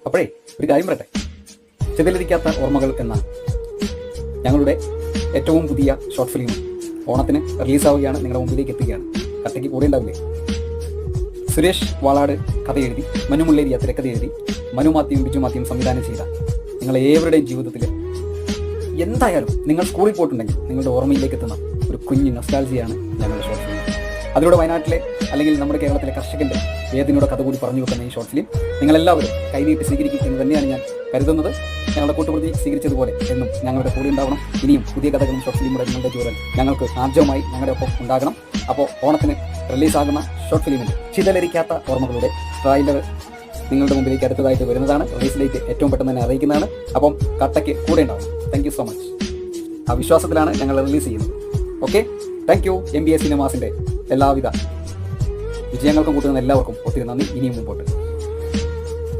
അപ്പോഴേ ഒരു കാര്യം പറയട്ടെ, ചിതലരിക്കാത്ത ഓർമ്മകൾ എന്ന ഞങ്ങളുടെ ഏറ്റവും പുതിയ ഷോർട്ട് ഫിലിം ഓണത്തിന് റിലീസാവുകയാണ്, നിങ്ങളുടെ മുമ്പിലേക്ക് എത്തുകയാണ്. കട്ടയ്ക്ക് കൂടെ ഉണ്ടാവില്ലേ? സുരേഷ് വാളാട് കഥ എഴുതി, മനു മുള്ളേരിയ തിരക്കഥ എഴുതി, മനു മാത്യുവും ബിജു മാത്യുവും സംവിധാനം ചെയ്ത നിങ്ങളെ ഏവരുടെയും ജീവിതത്തിൽ എന്തായാലും നിങ്ങൾ സ്കൂളിൽ പോയിട്ടുണ്ടെങ്കിൽ നിങ്ങളുടെ ഓർമ്മയിലേക്ക് എത്തുന്ന ഒരു കുഞ്ഞു നൊസ്റ്റാൾജിയാണ് ഞങ്ങളുടെ ഷോർട്ട് ഫിലിം. അതിലൂടെ വയനാട്ടിലെ അല്ലെങ്കിൽ നമ്മുടെ കേരളത്തിലെ കർഷകൻ്റെ വേദനയുടെ കഥ കൂടി പറഞ്ഞു വെക്കുന്ന ഈ ഷോർട്ട് ഫിലിം നിങ്ങളെല്ലാവരും കൈനീട്ടി സ്വീകരിക്കും എന്ന് തന്നെയാണ് ഞാൻ കരുതുന്നത്. ഞങ്ങളുടെ കൂട്ടുപ്രതി സ്വീകരിച്ചതുപോലെ എന്നും ഞങ്ങളുടെ കൂടെ ഉണ്ടാവണം. ഇനിയും പുതിയ കഥകളും ഷോർട്ട് ഫിലിമുടെ നിങ്ങളുടെ ജീവിതം ഞങ്ങൾക്ക് ആർജവമായി ഞങ്ങളുടെ ഒപ്പം ഉണ്ടാകണം. അപ്പോൾ ഓണത്തിന് റിലീസാകുന്ന ഷോർട്ട് ഫിലിമിൻ്റെ ചിതലരിക്കാത്ത ഓർമ്മകളുടെ ട്രailer നിങ്ങളുടെ മുമ്പിലേക്ക് അടുത്തതായിട്ട് വരുന്നതാണ്. റിലീസ് ഡേറ്റ് ഏറ്റവും പെട്ടെന്ന് തന്നെ അറിയിക്കുന്നതാണ്. അപ്പം കട്ടയ്ക്ക് കൂടെ ഉണ്ടാവും. Thank you so much. ആ വിശ്വാസത്തിലാണ് ഞങ്ങൾ റിലീസ് ചെയ്യുന്നത്. Okay, thank you. MBA സിനിമാസിൻ്റെ എല്ലാവിധ വിജയങ്ങൾക്കും കൂട്ടുന്ന എല്ലാവർക്കും ഒത്തിരി നന്ദി. ഇനിയും മുമ്പോട്ട്